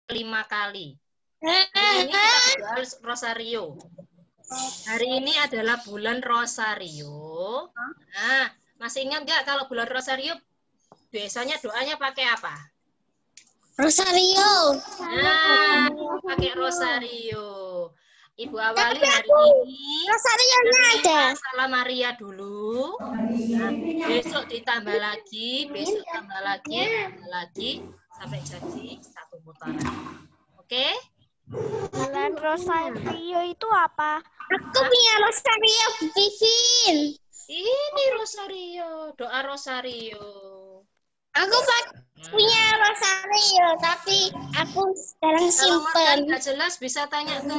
5 kali. Hari ini kita berdoa rosario. Hari ini adalah bulan rosario. Nah, masih ingat nggak kalau bulan rosario biasanya doanya pakai apa? Rosario. Nah, pakai rosario. Ibu awali hari ini. Rosarionya ada. Salam Maria dulu. Nah, besok ditambah lagi, besok tambah lagi, sampai jadi 1 putaran. Oke? Bulan rosario itu apa? Aku punya rosario, Vivin. Ini rosario, doa rosario. Aku punya rosario, tapi aku sekarang Kalau simpen. nggak jelas bisa tanya ke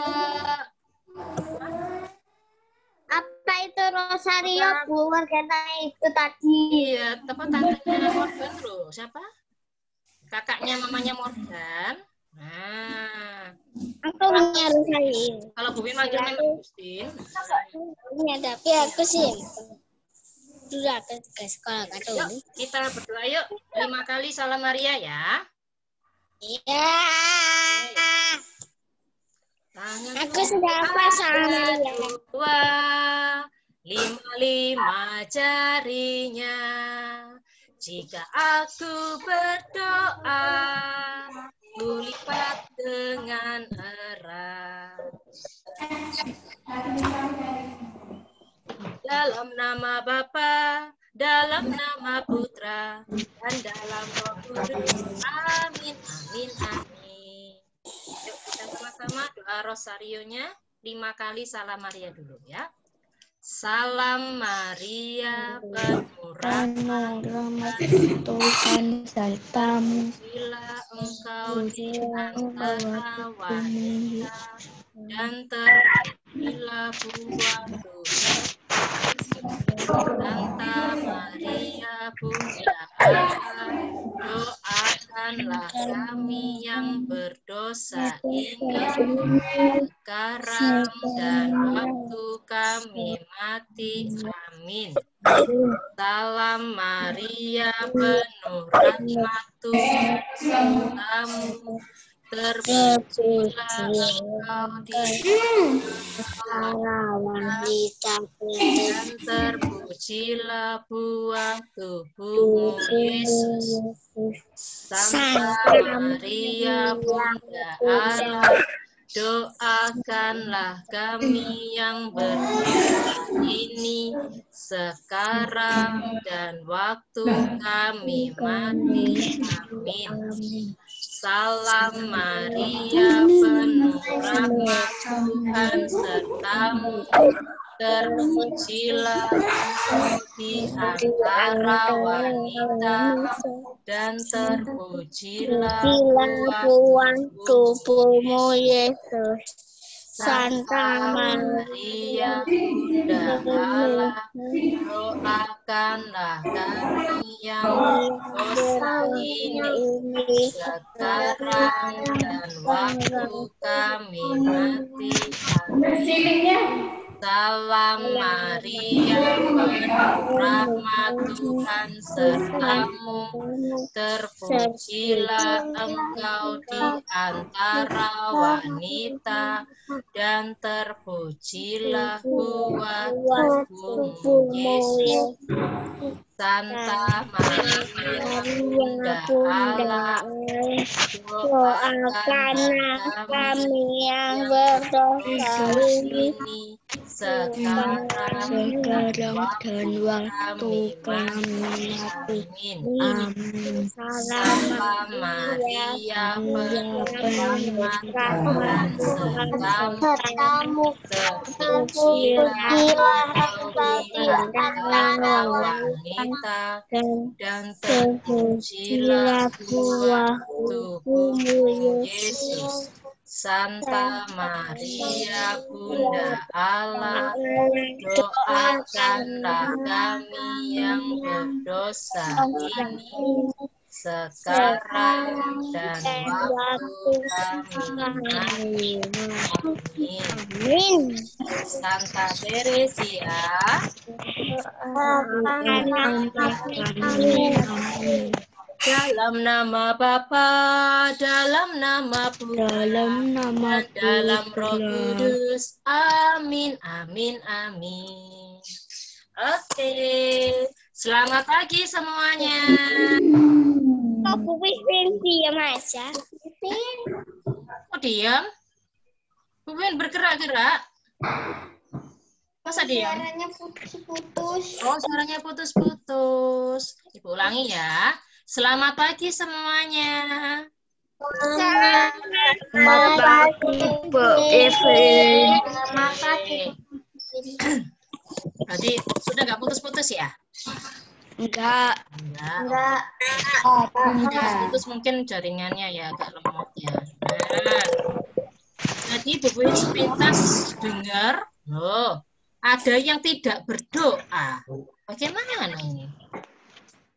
Apa itu rosario, Bu? Wargana itu tadi. iya, tantenya Morgan loh. Siapa? Kakaknya mamanya Morgan. Nah, Aku punya rosario. kalau Bu Win manggilnya Agustin. Punya, tapi aku simpen. Dulu aku ke sekolah Yuk, kita berdoa yuk 5 kali salam Maria ya. Iya. Tangan Aku sudah apa salam Maria? 5 jarinya. Jika aku berdoa, kulipat dengan erat. Dalam nama Bapa, dalam nama Putra, dan dalam Roh Kudus. Amin, amin, amin. Yuk kita sama-sama doa rosarionya 5 kali salam Maria dulu ya. Salam Maria, penuh rahmat Tuhan sertamu, bila engkau di antara wanita dan terpujilah buah Tuhan. Santa Maria Bunda Allah, doakanlah kami yang berdosa ini sekarang dan waktu kami mati. Amin. Salam Maria, penuh rahmat Tuhan sertamu, terpujilah engkau di Para wanita dan terpujilah buah tubuhmu Yesus. Santa Maria Bunda Allah, doakanlah kami yang berdosa ini sekarang dan waktu kami mati. Amin. Salam Maria, penuh rahmat Tuhan sertamu, terpujilah engkau di antara wanita dan terpujilah buah tubuhmu Yesus. Santa Maria Bunda Allah, doakanlah kami yang berdosa ini sekarang dan waktu kami mati. Amin. Salam Maria, penuh rahmat Tuhan sertamu, terpujilah engkau di antara wanita dan terpujilah buah tubuhmu Yesus. Santa Maria Bunda Allah, doakanlah kami yang berdosa ini sekarang dan waktu kami mati. Amin. Salam Maria, penuh rahmat Tuhan sertamu, terpujilah engkau di antara wanita dan terpujilah buah tubuhmu Yesus. Santa Maria Bunda Allah, doakanlah kami yang berdosa ini sekarang dan waktu kami mati. Amin. Santa Teresia, Dalam nama Bapa, dalam nama Putra, Dalam nama dan dalam Roh Putra. Kudus. Amin, amin, amin. Oke, selamat pagi semuanya. Kok Bu Pipin diam aja? Kok diam? Bu Pipin bergerak-gerak. Masa diam? Suaranya putus-putus. Oh, suaranya putus-putus. Ibu ulangi ya. Selamat pagi semuanya. Selamat pagi, Bu Pipin. Selamat pagi. Berarti sudah nggak putus-putus ya? Enggak. Enggak. Putus mungkin jaringannya ya agak lemot ya. Nah, jadi Bu Pipin sepintas dengar, loh, ada yang tidak berdoa. Bagaimana ini?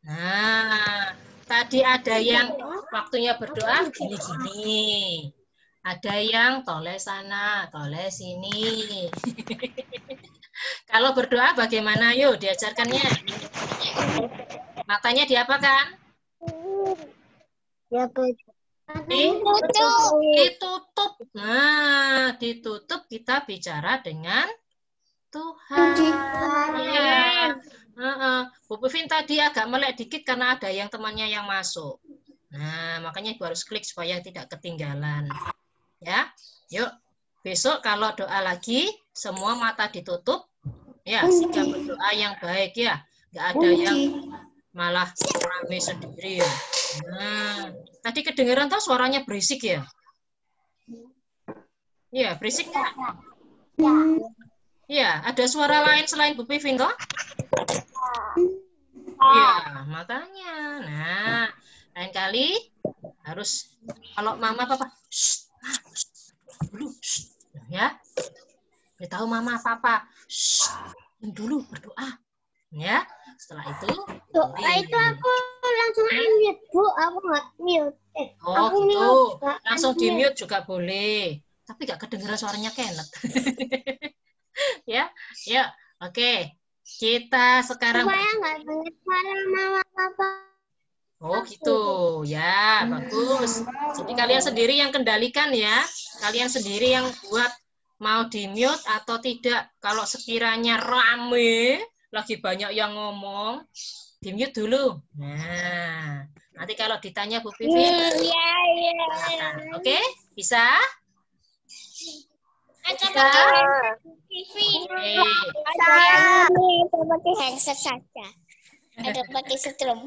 Nah, tadi ada yang waktunya berdoa gini-gini. Ada yang toleh sana, toleh sini. Kalau berdoa bagaimana? Yuk diajarkannya. Matanya diapakan? Ya, Bu. Ditutup. Nah, ditutup kita bicara dengan Tuhan. Ya. Bu Pipin tadi agak melek dikit karena ada yang temannya yang masuk. Nah, makanya Ibu harus klik supaya tidak ketinggalan. Ya, yuk. Besok kalau doa lagi, semua mata ditutup. Ya, sehingga berdoa yang baik ya. Nggak ada yang malah rame sendiri ya. Nah, tadi kedengeran tuh suaranya berisik ya? Iya, berisik nggak? Iya, ada suara lain selain Bu Pipin toh? Iya, makanya. Nah, lain kali harus kalau mama papa dulu ya. Beritahu mama papa dulu berdoa. Ya, setelah itu Doa itu aku langsung unmute, Bu. Aku nggak mute. oh aku gitu. nggak Langsung di unmute. mute juga boleh. Tapi gak kedengeran suaranya Kenneth. Ya, yuk. Oke. Kita sekarang Supaya nggak dengar suara mama papa. oh gitu. Ya, bagus. Jadi kalian sendiri yang kendalikan ya. Kalian sendiri yang buat mau di-mute atau tidak. Kalau sekiranya rame, lagi banyak yang ngomong, di-mute dulu. Nah, nanti kalau ditanya Bu Pipin, Iya. silakan. Oke? Bisa? Ada Bisa? Oke. Ada pakai headset saja. Ada pakai setrum.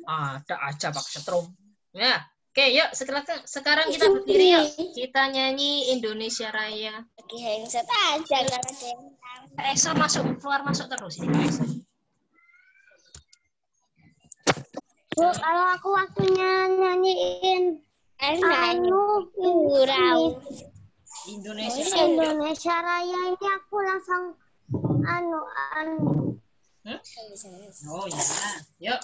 Ada aja Pak Setrum. Ya. Oke, yuk sekarang kita berdiri yuk. Kita nyanyi Indonesia Raya. Pakai headset aja kalau ada yang tahu. Excel masuk keluar masuk terus ini Excel. Bu, kalau aku waktunya nyanyiin Gurau Indonesia Raya ini aku langsung Oh ya. Yuk,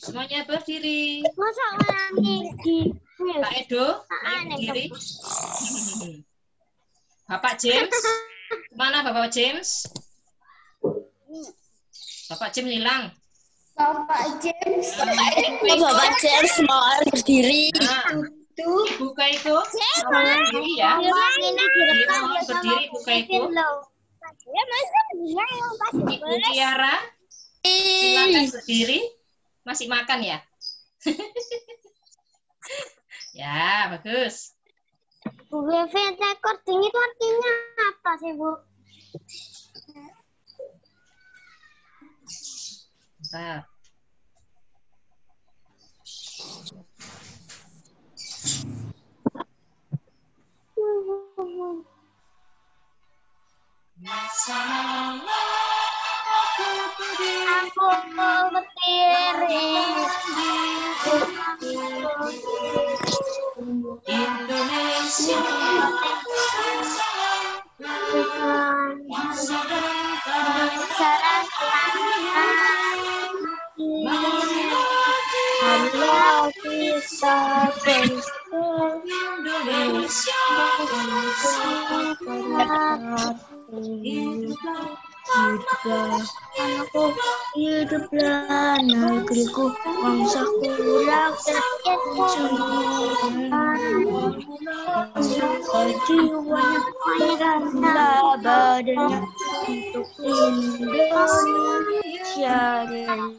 semuanya berdiri. masa nyanyi di Pak Edo, ayo berdiri. Bapak James. Mana Bapak James? Bapak James hilang. Bapak James mau berdiri. Nah, Ibu Kaiko, berdiri ya. Mohon berdiri Ibu Kaiko. Ibu Tiara, silakan berdiri. Masih makan ya? Ya, bagus. Bu Vivi, recording itu artinya apa sih, Bu? Bentar. Aku berdiri Indonesia Allah bisa Indonesia Hiduplah anakku, hiduplah negeriku, bangsaku, rakyatku semua. Jiwanya, pikirannya, badannya untuk Indonesia Raya.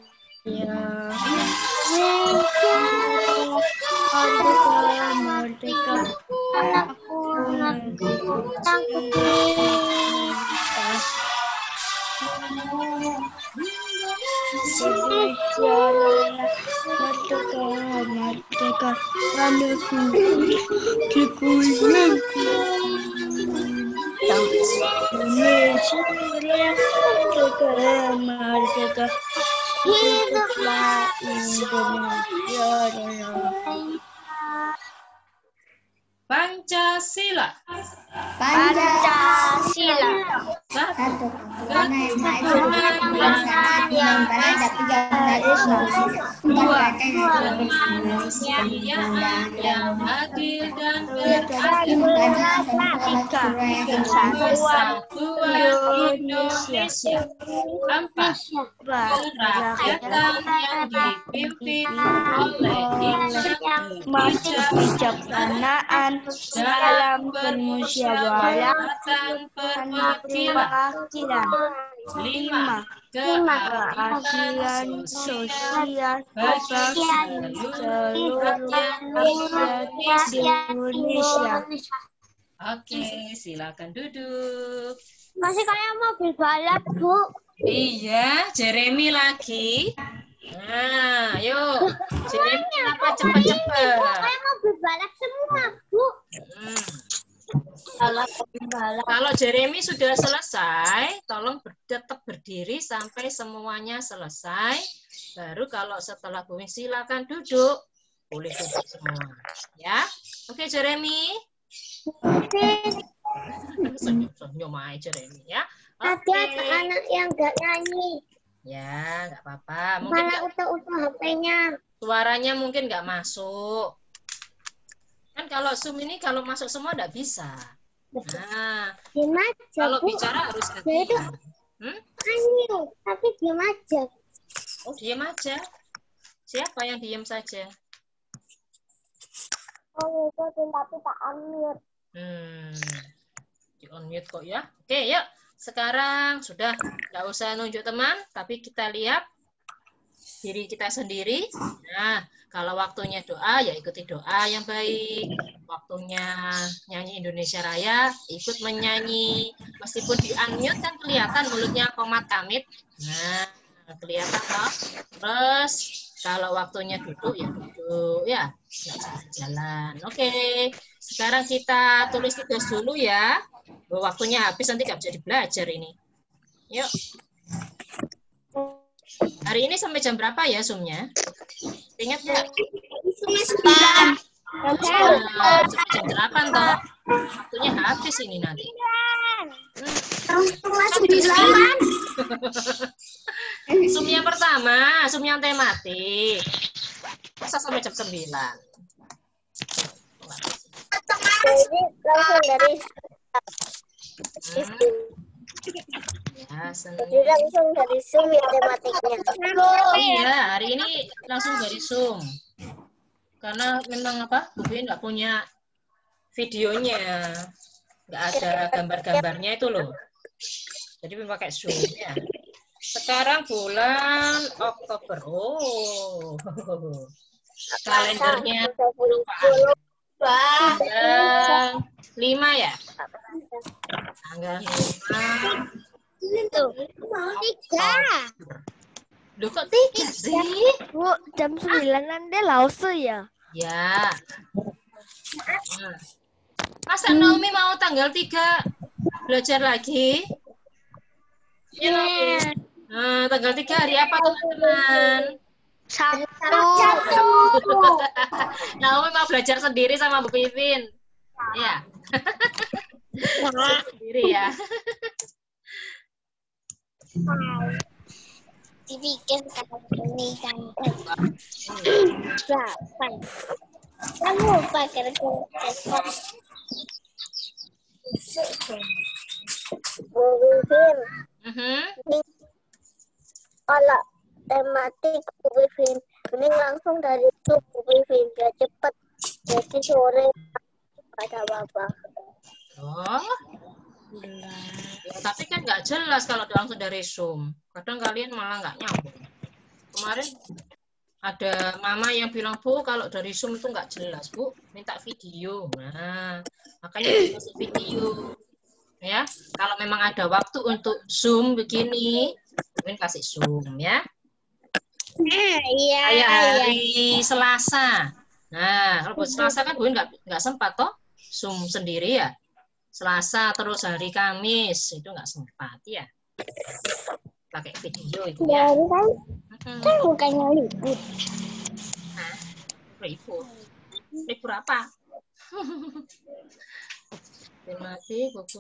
Merdeka, merdeka, anakku, negeriku, cinta. Indonesia Raya, merdeka, merdeka, anakku, negeriku yang cinta. Indonesia Raya, merdeka, merdeka, hiduplah Indonesia Raya. Pancasila. Pancasila. Satu. Karena yang Maha Esa kebiasaan yang beradab 3 Yang adil dan Indonesia. 4. Kerakyatan yang dipimpin oleh kebijaksanaan dalam permusyawaratan perwakilan. 5. Keadilan sosial bagi seluruh rakyat Indonesia. Oke, silakan duduk. Masih kayak mobil balap, Bu. Iya, Jeremy lagi. Nah, yuk. Jeremy apa cepet-cepet? Kayak mobil balap semua, Bu. Kalau Jeremy sudah selesai, tolong tetap berdiri sampai semuanya selesai. Baru kalau setelah Bu silakan duduk. Boleh duduk semua. Ya, oke Jeremy. Senyum aja Jeremy ya. Tadi ada anak yang nggak nyanyi. Ya, nggak apa-apa. Mungkin Malah utuh HP-nya. suaranya mungkin nggak masuk. Kan kalau Zoom ini kalau masuk semua nggak bisa. Nah, Diam aja, kalau Bu. bicara harus Dia itu gantian. nyanyi, tapi diam aja. Oh, diam aja. Siapa yang diam saja? Oh, itu tapi tak unmute. Di on-mute kok ya. Oke, yuk. Sekarang sudah nggak usah nunjuk teman, tapi kita lihat diri kita sendiri. Nah, kalau waktunya doa, ya ikuti doa yang baik. Waktunya nyanyi Indonesia Raya, ikut menyanyi. Meskipun di unmute kan kelihatan mulutnya komat kamit. Nah, kelihatan toh. Terus, kalau waktunya duduk, ya duduk. Ya, nggak jalan-jalan. Oke, sekarang kita tulis tugas dulu ya. Waktunya habis, nanti nggak bisa belajar ini. Yuk. Hari ini sampai jam berapa ya Zoom-nya? Ingat nggak? Sampai jam 8 toh. Waktunya habis ini nanti. Zoom yang pertama, Zoom yang tematik. Masa sampai jam 9? Jadi langsung dari Ya, jadi langsung dari Zoom ya tematiknya. iya, hari ini langsung dari Zoom. Karena memang apa? Bu Bin nggak punya videonya. Nggak ada gambar-gambarnya itu loh. Jadi pakai Zoom ya. Sekarang bulan Oktober. Oh. Kalendernya tanggal 5 ya? Tanggal 5. Itu 3. Loh kok 3 sih? Bu, jam 9-an dia lause ya? Ya. Masa Naomi mau tanggal 3 belajar lagi? Ya, Naomi. Nah, tanggal 3 hari apa teman-teman? Sabtu. Naomi mau belajar sendiri sama Bu Pipin. Iya. Sendiri ya. Dibikin kalau ini kan 8. Kamu pakai kertas. Mhm. sore ada apa? Oh, ya, tapi kan nggak jelas kalau langsung dari Zoom. Kadang kalian malah nggak nyambung. Kemarin ada mama yang bilang, Bu, kalau dari Zoom itu nggak jelas, Bu. Minta video. Nah, makanya kasih video. Ya, kalau memang ada waktu untuk Zoom begini, mungkin kasih Zoom ya. Iya. Kayak hari Selasa. Nah, kalau buat Selasa kan gue nggak sempat toh Zoom sendiri ya. Selasa terus hari Kamis itu nggak sempat ya. Pakai video itu ya. Kan bukannya libur. Nah, libur. Libur apa? Mati buku.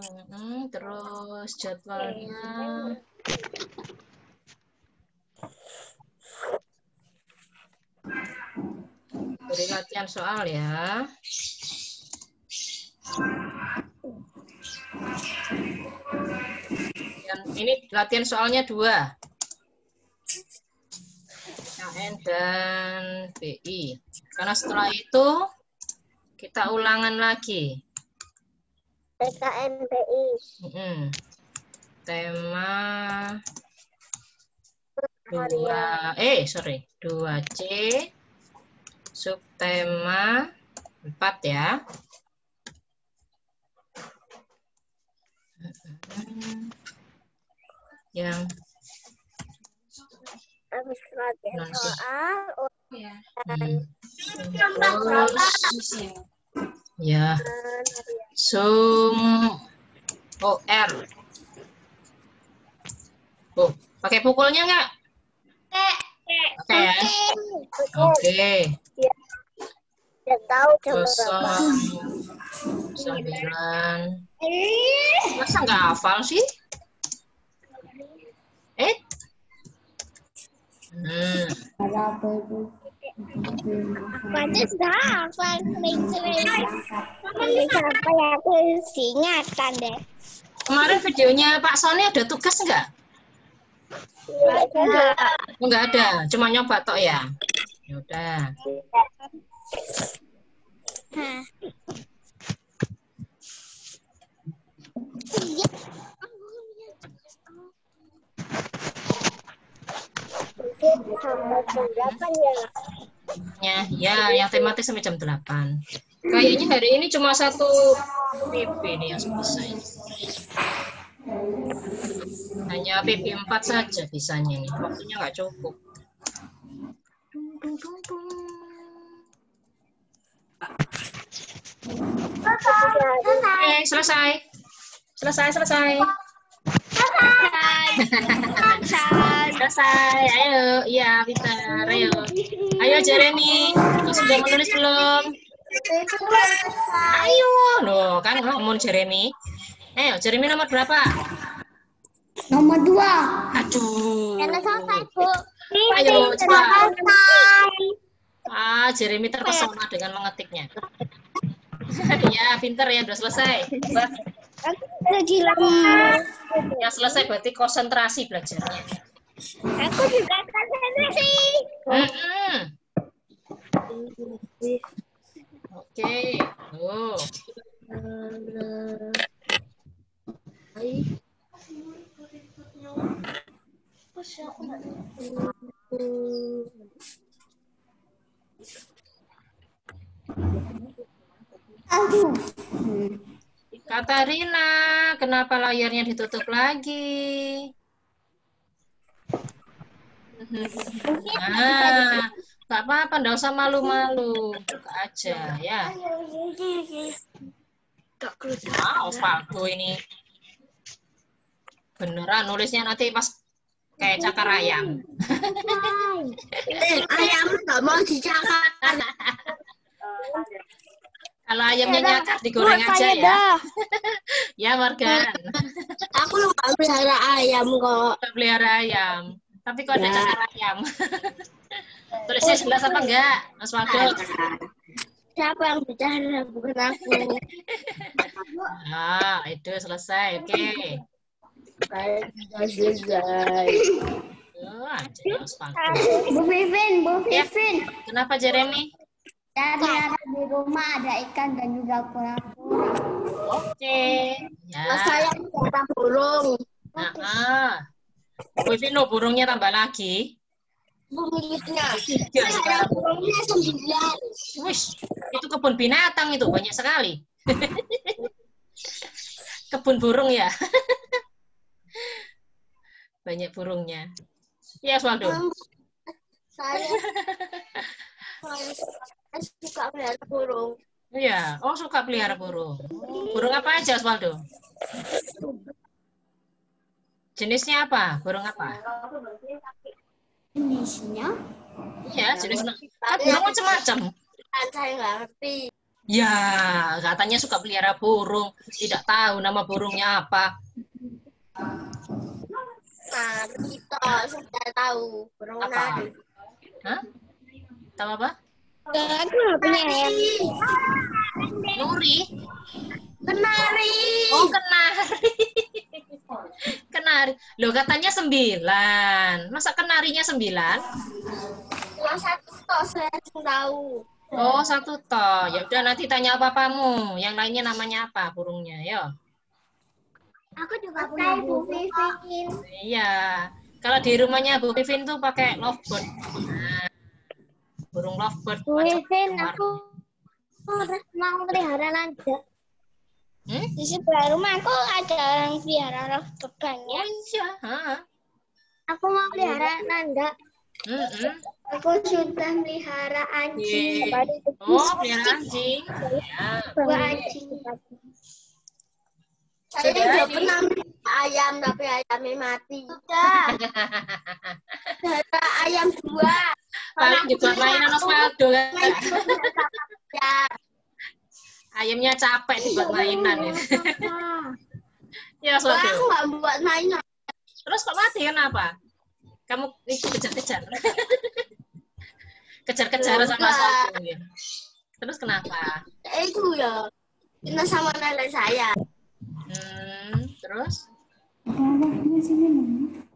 Terus jadwalnya. Beri latihan soal ya. Dan ini latihan soalnya 2. KN dan BI. Karena setelah itu kita ulangan lagi. PKNBI. Tema 2C. Subtema 4 ya. Yang Habis latihan soal. terus ya. Zoom OR. Oh, pakai pukulnya nggak? Oke ya. Oke. Ya tahu jam berapa. 09. Masa nggak hafal sih? Pada sudah hafal sering-sering. Sampai aku ingatan deh. Kemarin videonya Pak Sony ada tugas nggak? Nggak ada, cuma nyoba tok ya. Ya udah. Sampai jam 8 ya. Ya, yang tematik sampai jam 8. Kayaknya hari ini cuma 1 PP nih yang selesai. Hanya PP 4 saja bisanya nih. Waktunya nggak cukup. Oke, selesai. Selesai. Ayo, iya, Peter. Ayo Jeremy. Sudah menulis belum? Ayo, loh, kan ngomong Jeremy. Ayo, Jeremy nomor berapa? Nomor 2. Aduh. Selesai, Bu. Ayo, cepat. Jeremy terpesona dengan mengetiknya. Ya, pinter ya, udah selesai. Yang selesai berarti konsentrasi belajarnya. Aku juga konsentrasi. Oke. Katarina, kenapa layarnya ditutup lagi? Nah, nggak apa-apa, nggak usah malu-malu, buka aja ya. Wow, Faldo ini beneran nulisnya nanti pas kayak cakar ayam. Ayam nggak mau dicakar. Kalau ayamnya nyakar digoreng aja ya. Ya, Morgan. Aku nggak pelihara ayam kok. Nggak pelihara ayam. Tapi kok ada cakar ayam. Tulisnya jelas apa enggak, Mas Waldo? Siapa yang bicara? Bukan aku. Ah, itu selesai. Oke. Sudah selesai. Aja Mas Waldo. Bu Vivin. Ya. Kenapa Jeremy? Ternyata di rumah ada ikan dan juga kura-kura. Oke. Ya. Saya ada burung. Nah, Bu Vino, burungnya tambah lagi. Pemiliknya. Tiga sekarang. Burungnya 9. Wish, itu kebun binatang itu banyak sekali. Kebun burung ya. Banyak burungnya. Iya, Osvaldo. Saya suka pelihara burung. Iya, oh suka pelihara burung. Burung apa aja, Osvaldo? Jenisnya apa? Burung apa? Jenisnya? Iya, jenis kan burung macam-macam. Saya nggak ngerti. Ya, katanya suka pelihara burung. Tidak tahu nama burungnya apa. Nah, itu sudah tahu burung Apa? nari. Hah? Tahu apa? Aku nggak punya ayam. Nuri. Kenari. Oh, kenari. Kenari. Loh, katanya 9. Masa kenarinya 9? Yang satu toh saya tahu. Oh, 1 toh. Ya udah nanti tanya apa-apamu. Yang lainnya namanya apa burungnya, yo. Aku juga punya Bu Vivin. Iya. Kalau di rumahnya Bu Vivin tuh pakai lovebird. Nah, burung lovebird. Bu Vivin, aku mau pelihara naga. Di sebelah rumah aku ada orang pelihara lovebird banyak. Iya. Ha. Aku mau pelihara naga. Aku sudah melihara anjing. Oh, pelihara anjing. Ya. Dua anjing. Saya juga pernah melihara ayam tapi ayamnya mati. Ada ayam 2. Paling dibuat mainan Osvaldo kan. Ya. Ayamnya capek dibuat mainan ya. Ya, Wah, Osvaldo. aku nggak buat mainan. Terus kok mati kenapa? Kamu itu kejar-kejar. Kejar-kejar sama Osvaldo ya. Terus kenapa? Itu ya. Ini sama nenek saya. Terus?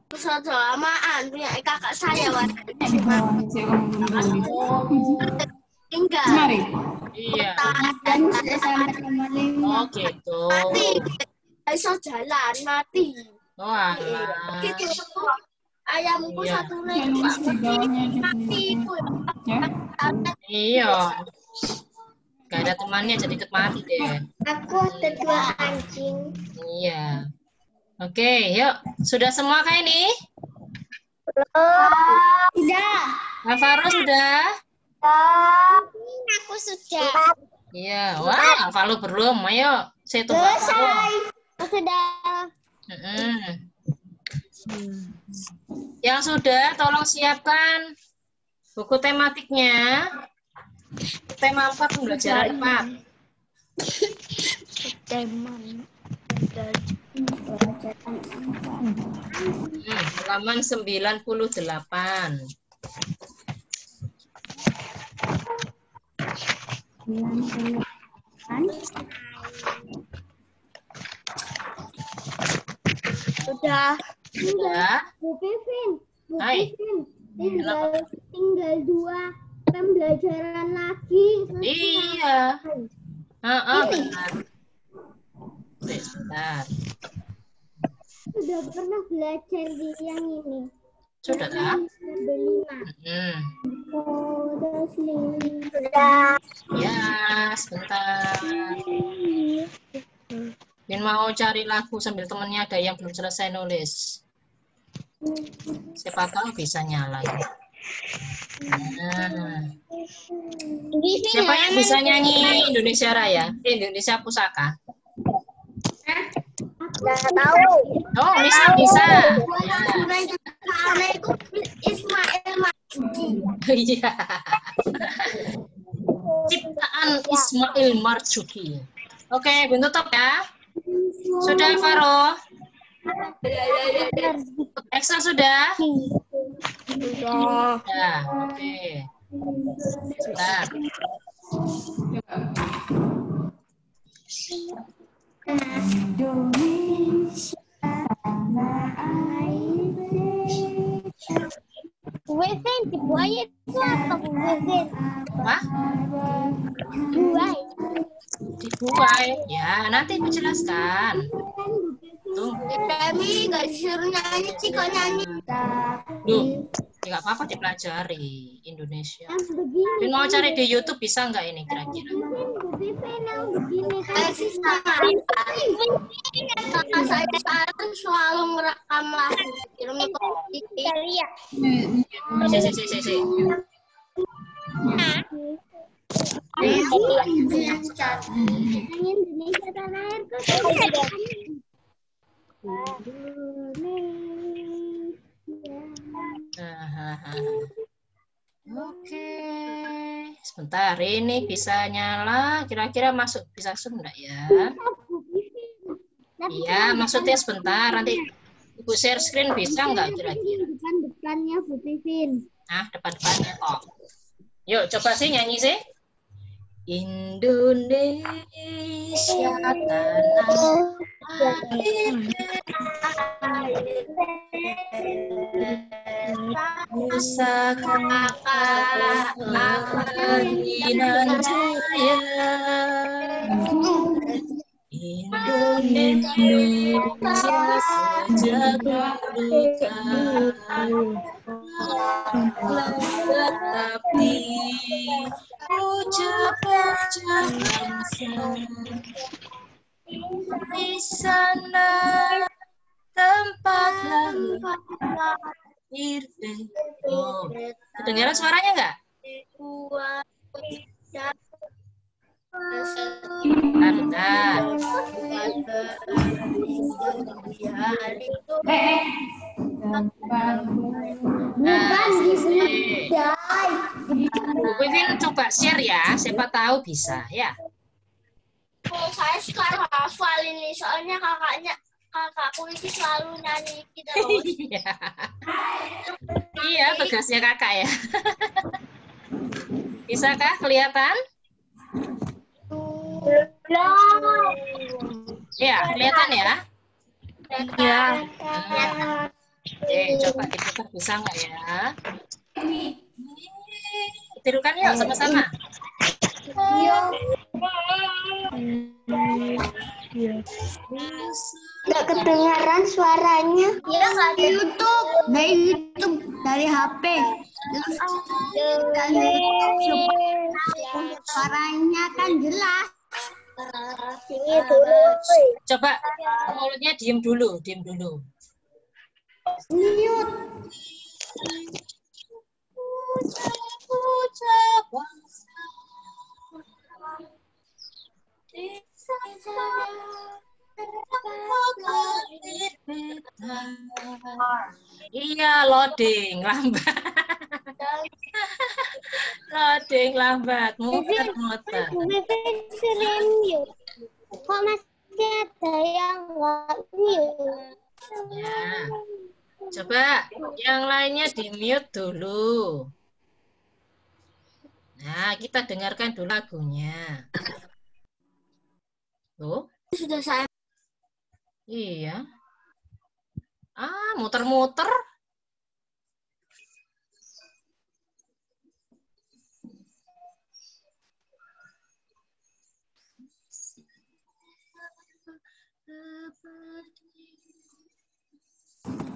Terus ada amaan punya kakak saya waktu tinggal. Iya. Dan sudah sampai nomor 5. Oh, gitu. Mati. Bisa jalan mati. Oh, alah. Gitu. Ayamku Iya. satu lagi mati itu. Iya. Gak ada temannya jadi ikut mati deh. Aku ada 2 anjing. Iya. Oke, yuk. Sudah semua kah ini? Sudah. Alvaro sudah? Aku sudah. Iya. Wah, Alvaro belum. Ayo, saya tunggu Alvaro. Sudah. Yang sudah, tolong siapkan buku tematiknya. Tema 4, pembelajaran 4. Halaman 98. Sudah. Sudah? Bu Vivin. Hai. Tinggal 2 pembelajaran lagi. Iya. Benar. Sebentar. Sudah pernah belajar di yang ini. Sudah tak? Terus lili. Sudah. Ya, sebentar. Bin mau cari lagu sambil temennya ada yang belum selesai nulis. Siapa tahu bisa nyala. Nah. Siapa yang bisa nyanyi Indonesia Raya? Indonesia Pusaka? Tidak tahu. Oh, bisa. Ya. Ismail Marzuki. Iya. Ciptaan Ismail Marzuki. Oke, Bun tutup ya. Sudah, Faro? Excel sudah? Sudah. Oke. Sudah. Bu Vivin, di buaya itu apa Bu Vivin? Wah, Buaya. dibuai. Ya, nanti aku jelaskan. Tunggu. Tapi nggak disuruh nyanyi sih, kok nyanyi. Duh, ya nggak apa-apa dipelajari Indonesia. Yang begini. Dan mau cari di YouTube bisa nggak ini kira-kira? Bu Vivin yang begini kan. Sih sama. Kakak saya sekarang selalu merekam lagu film kopi. Lihat. Si. Indonesia tanah airku. Oke, sebentar ini bisa nyala. Kira-kira bisa masuk enggak ya? Iya, maksudnya sebentar. Nanti Ibu share screen bisa enggak kira-kira? Depan-depannya Bu Vivin. Nah, depan-depannya kok. Yuk, coba sih nyanyi sih. Indonesia tanah Nusa Kakak Adinan Jaya Indonesia sejak dulu tetapi ucap-ucap bangsa di sana tempat lahir. Oh, kedengaran suaranya enggak? Bentar. Bukan Bu Vivin coba share ya, siapa tahu bisa ya. saya sekarang hafal ini, soalnya kakakku itu selalu nyanyi gitu terus. Iya, tugasnya kakak ya. Bisakah kelihatan? Ya, kelihatan ya? Ya. Oke, coba diputar bisa nggak ya? Tirukan yuk sama-sama. Nggak kedengaran suaranya. Ya, Di YouTube, dari HP. Terus dari YouTube suaranya kan jelas. Coba mulutnya diem dulu, diem dulu. Mute. Ucap bangsa di sana lahir beta. Iya, loading lambat. Loading lambat, muter-muter. Bu Vivin sering mute. Kok masih ada yang nggak mute? Ya. Coba yang lainnya di mute dulu. Nah, kita dengarkan dulu lagunya. Tuh. Sudah saya. Iya. Ah, muter-muter.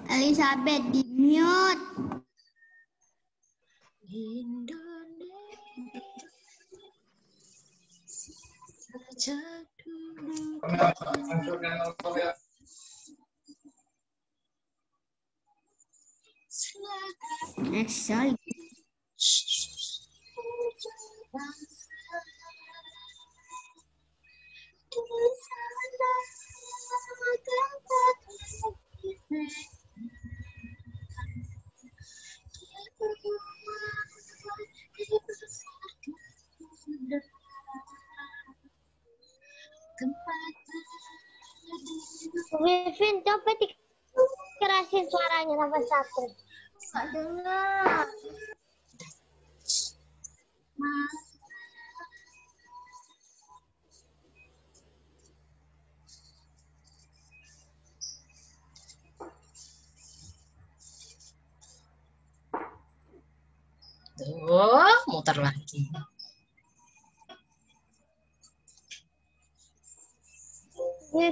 Elizabeth di mute. Indonesia sejak dulu. Next slide. Bu Vivin, coba dikerasin suaranya sampai satu. Nggak dengar. Tuh, muter lagi.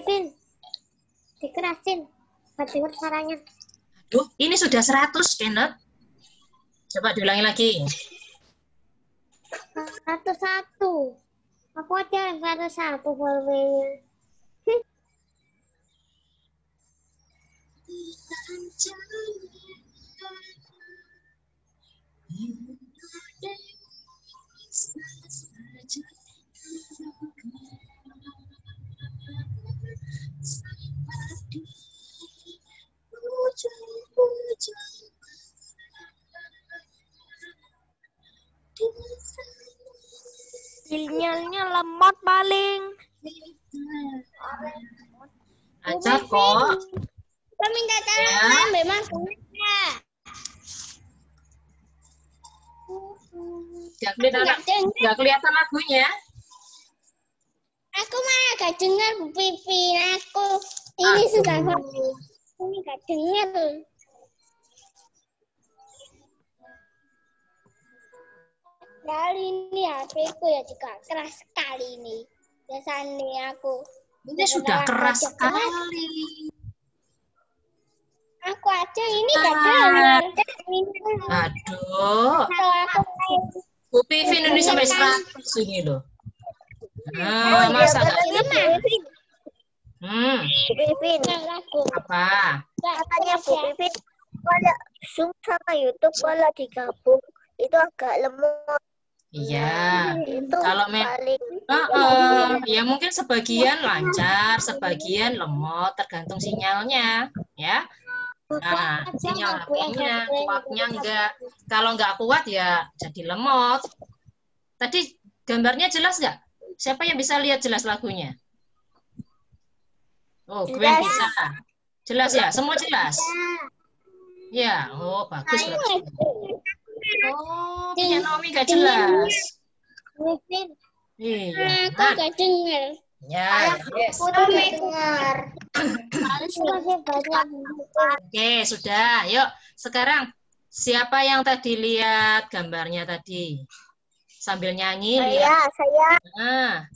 Vin, dikerasin. Gak dengar suaranya. Aduh, ini sudah 100, Kenneth. Coba diulangi lagi. 101. Aku aja yang 101 volumenya. Sinyalnya lemot paling. Lancar kok. Kita minta tolong Ya. kan, memang ya. Nggak kelihatan lagunya. Aku malah gak dengar Bu Pipi. Aku ini Aduh. sudah ini gak dengar. Kali ini HP-ku ya juga keras sekali ini. Biasanya aku Ini sudah keras aja sekali. Aku aja ini gak dengar. Aduh. Kalau aku main Bu Pivin ini sampai 100 ini loh. Oh, Nah, masa nggak katanya Bu Pipin. Bu Pipin. lagu. apa? Katanya Bu Pipin kalau Zoom sama YouTube kalau digabung itu agak lemot. Iya. Itu Kalau paling ya mungkin sebagian lancar, sebagian lemot, tergantung sinyalnya, ya. Nah, sinyal HP-nya kuatnya enggak. Kalau enggak kuat ya jadi lemot. Tadi gambarnya jelas nggak? Siapa yang bisa lihat jelas lagunya? Oh, Gwen Jelas. bisa. Jelas ya? Semua jelas? Ya, oh bagus berarti. Oh, punya Naomi nggak jelas. Pipin, Iya. aku gak dengar. Ya, yes. dengar. Oke, sudah. Yuk, sekarang siapa yang tadi lihat gambarnya tadi? Sambil nyanyi, lihat. Nah,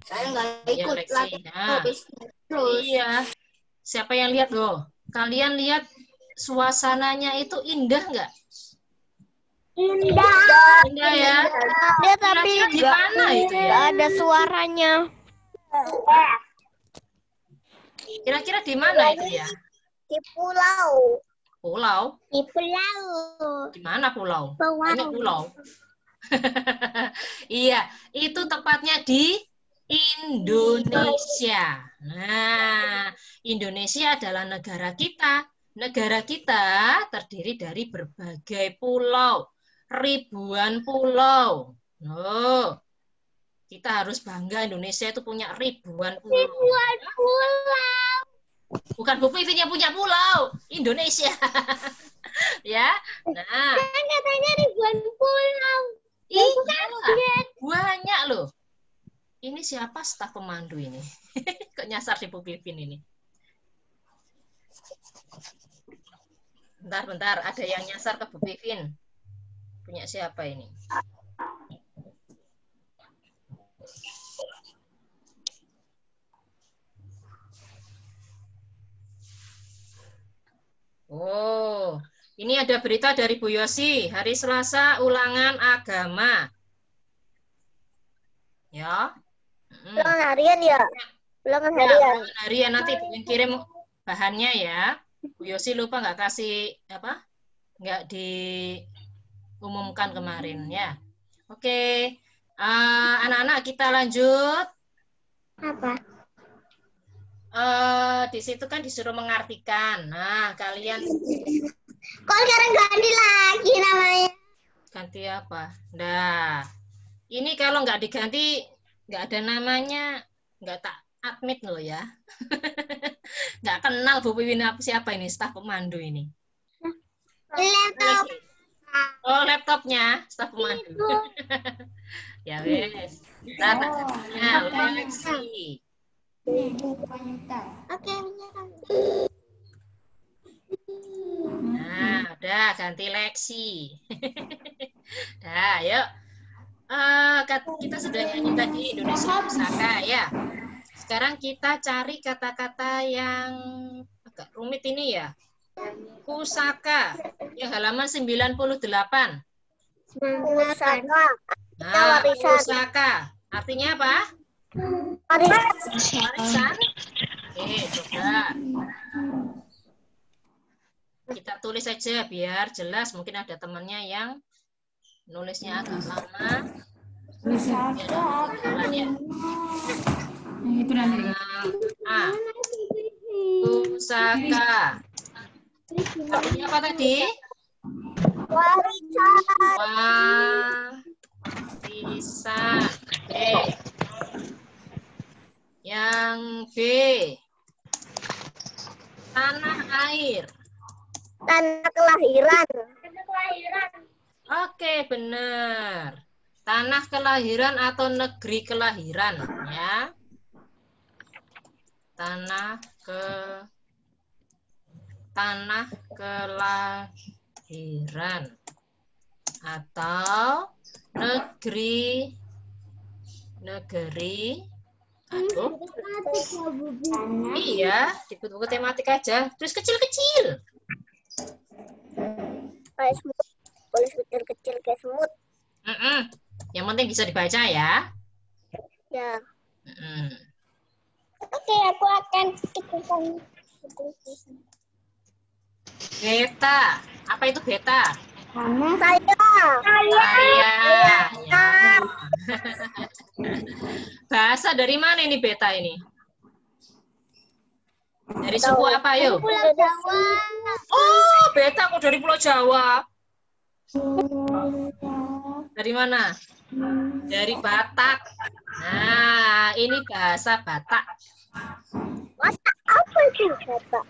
saya nggak ya, ikut Lexi. lagi Nah, terus. iya. Siapa yang lihat loh? Kalian lihat suasananya itu indah nggak? Indah ya. dia tapi Kira-kira di mana itu ya? nggak ada suaranya. Kira-kira di mana itu ya? Di pulau. Pulau? Di pulau. Di mana pulau? Pulau. Banyak pulau. Iya, itu tepatnya di Indonesia. Nah, Indonesia adalah negara kita. Negara kita terdiri dari berbagai pulau, ribuan pulau. Oh, kita harus bangga Indonesia itu punya ribuan pulau. Ribuan pulau. Bukan Bu Pivin yang punya pulau, Indonesia. Ya, nah. Kan katanya ribuan pulau. Iya, banyak loh. Ini siapa staf pemandu ini? Kok nyasar di Bu Pivin ini? Bentar, ada yang nyasar ke Bu Pivin. Punya siapa ini? Oh, ini ada berita dari Bu Yosi. Hari Selasa ulangan agama. Ya. Ulangan harian ya? Ulangan Ya, harian. ulangan harian nanti Bu kirim bahannya ya. Bu Yosi lupa nggak kasih apa? Nggak diumumkan kemarin ya. Oke, anak-anak kita lanjut. Apa? Di situ kan disuruh mengartikan. Nah, kalian Kok sekarang ganti lagi namanya? ganti apa? Nah, ini kalau nggak diganti, nggak ada namanya, nggak tak admit loh ya. Nggak kenal Bu Piwin siapa ini, staf pemandu ini. Laptop. Oh, laptopnya, staf pemandu. Ya wes. Nah, Lexi. Oke. Nah, Dah, ganti leksi. Dah, yuk. Kita sudah nyanyi tadi Indonesia Pusaka ya. Sekarang kita cari kata-kata yang agak rumit ini ya. Pusaka. Ya, halaman 98. Pusaka. Nah, Warisan. pusaka. Artinya apa? Warisan. Oke, coba. Kita tulis saja biar jelas. Mungkin ada temannya yang nulisnya agak lama. A. Pusaka. Artinya apa tadi? Warisan. Warisan. B. Yang B. Tanah air. Tanah kelahiran. Oke, benar. Tanah kelahiran atau negeri kelahiran, ya. Tanah kelahiran atau negeri aduh. Iya, di buku tematik aja. Terus kecil-kecil. Kayak semut. Boleh kecil-kecil kayak semut. Yang penting bisa dibaca ya. Ya. Oke, aku akan ikutan. Beta. Apa itu beta? Saya. Ya. Bahasa dari mana ini beta ini? Dari suku apa yuk? Pulau Jawa. Oh, beta kok dari Pulau Jawa. Dari mana? Dari Batak. Nah, ini bahasa Batak. Masa apa itu Batak?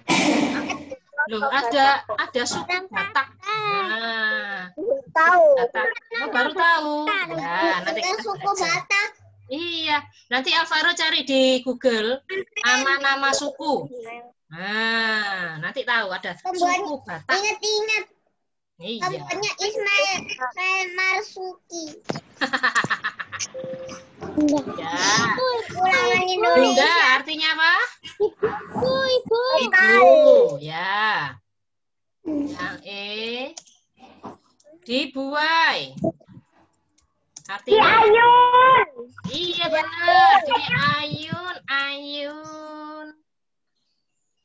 Loh, ada suku Batak. Nah, Belum tahu. Batak. Oh, baru tahu. Ya, nanti kita Suku belajar. Batak. Iya, nanti Alvaro cari di Google nama-nama suku. Nah, nanti tahu ada suku Batak. Ingat-ingat. Iya. Pembuatnya Ismail Marzuki. Ya. Ulangan Bunda Indonesia. artinya apa? Ibu. Ibu. Ya. Yang E. Dibuai. Artinya? Iya benar. Jadi ayun.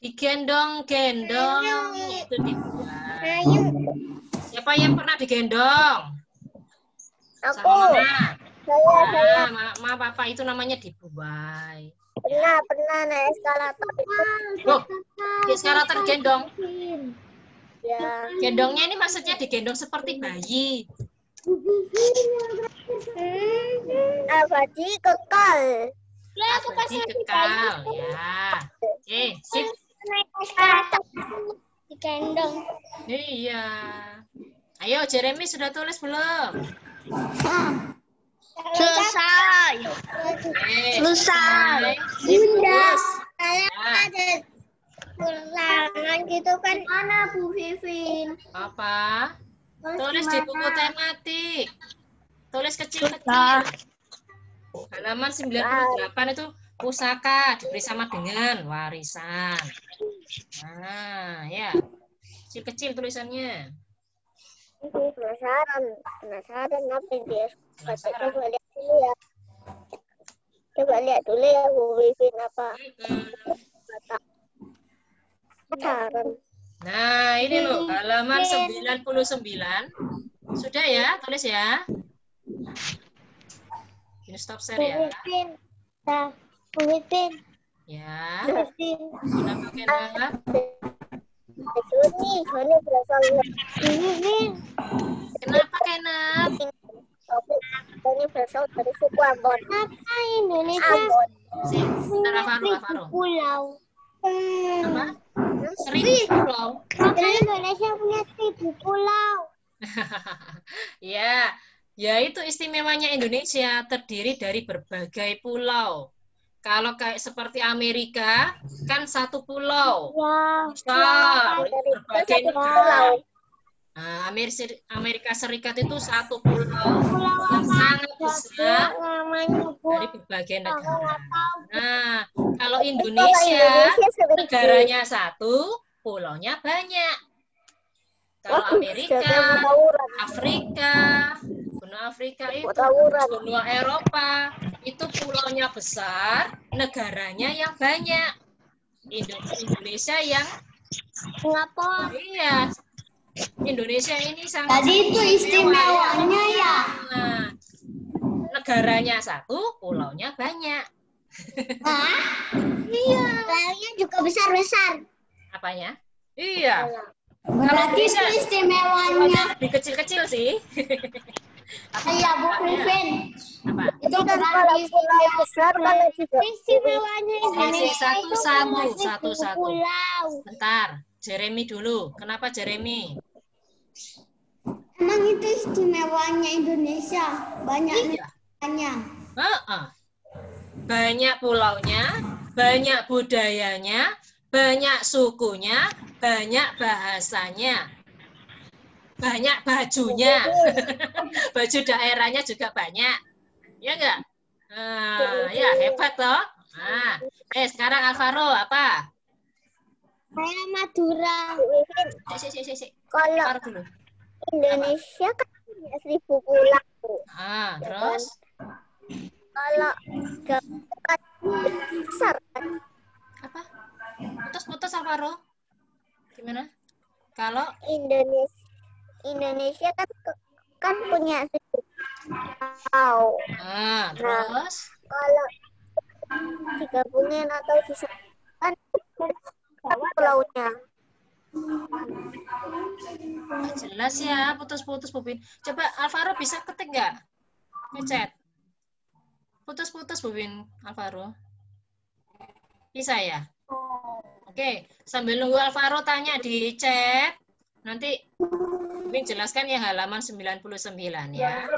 Digendong-gendong itu dibuai. Siapa yang pernah digendong? Aku. Sama mama. Saya. Mama papa itu namanya dibuai. Pernah naik eskalator itu. Loh, sekarang tergendong. Ya. Gendongnya ini maksudnya digendong seperti bayi. Abadi kekal. Abadi kekal, ya. Sip. Naik eskalator. Digendong. Iya. Ayo, Jeremy sudah tulis belum? Selesai. Selesai. Bunda. Ya. Ada ulangan gitu kan. Mana Bu Vivin? Apa? Tulis di buku tematik. Tulis kecil-kecil. Halaman 98 itu pusaka diberi sama dengan warisan. Nah, ya. Kecil-kecil tulisannya. Penasaran apa yang dia baca. Coba lihat dulu ya. Coba lihat dulu ya Bu Vivin apa. Baca. Penasaran. Nah, ini loh halaman 99. Sudah ya, tulis ya. Ini stop share ya. Bu Vivin. Ya. Bu Vivin. Sudah pakai nama. Joni berasal Bu Vivin. Kenapa Kenap? Joni berasal dari suku Ambon. Apa Indonesia Ambon. Sebentar, Alvaro. pulau? Apa? 1000 pulau. Maka Indonesia punya 1000 pulau. Ya, ya itu istimewanya Indonesia, terdiri dari berbagai pulau. Kalau kayak seperti Amerika, kan satu pulau. Ya. Besar, Dari berbagai satu negara. pulau. Nah, Amerika Serikat itu satu pulau yang sangat besar dari berbagai negara. Nah, kalau Indonesia negaranya satu, pulaunya banyak. Kalau Amerika, Afrika, benua Afrika itu, benua Eropa, itu pulaunya besar, negaranya yang banyak. Indonesia yang iya. Indonesia ini sangat Tadi itu istimewanya ya. Nah, negaranya satu, pulaunya banyak. Hah? Iya. Pulaunya juga besar-besar. Apanya? Iya. Berarti itu istimewanya. Pulaunya lebih kecil-kecil sih. Iya, Bu Vivin. Apa? Itu Kan berarti kalau pulau besar kalau juga Istimewanya Indonesia itu Satu. pulau. Bentar, Jeremy dulu. Kenapa Jeremy? Emang itu istimewanya Indonesia. Banyak Iya. negaranya. Banyak pulaunya, banyak budayanya, banyak sukunya, banyak bahasanya, banyak bajunya. Baju daerahnya juga banyak. Ya enggak? Ya hebat toh. Nah, sekarang Alvaro apa? Saya Madura. Si. kalau Alvaro dulu. Indonesia kan punya 1000 pulau. Terus? Kalau kan besar kan. Apa? Putus Alvaro. Gimana? Kalau Indonesia kan punya 1000 pulau. terus? Kalau digabungin atau disatukan pulaunya. Jelas ya, putus-putus Bubin. Coba Alvaro bisa ketik nggak? Ngechat. Putus-putus Bubin Alvaro. Bisa ya? Oke, sambil nunggu Alvaro tanya di chat. Nanti Bubin jelaskan yang halaman 99 ya.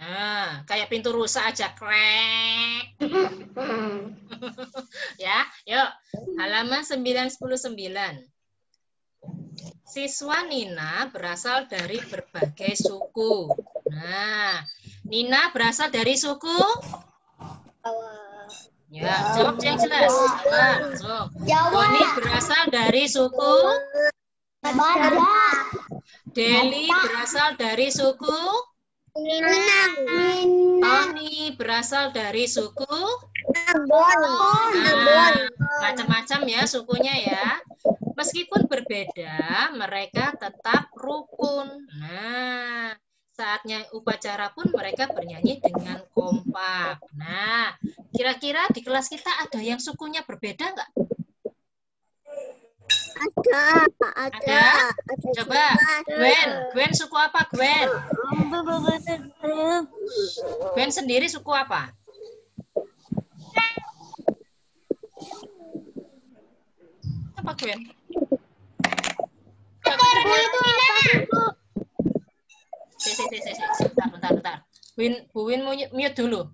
Nah, kayak pintu rusak aja, krek. Ya, yuk. Halaman 99. Siswa Nina berasal dari berbagai suku. Nah, Nina berasal dari suku? Ya, jawab yang jelas. Doni berasal dari suku? Badak. Deli berasal dari suku? Tony berasal dari suku? Macam-macam ya sukunya ya. Meskipun berbeda, mereka tetap rukun. Nah, saatnya upacara pun mereka bernyanyi dengan kompak. Nah, kira-kira di kelas kita ada yang sukunya berbeda nggak? Ada. Coba, Gwen suku apa, Gwen? Gwen sendiri suku apa? Apa Gwen? Bentar. Bu Win mau mute dulu.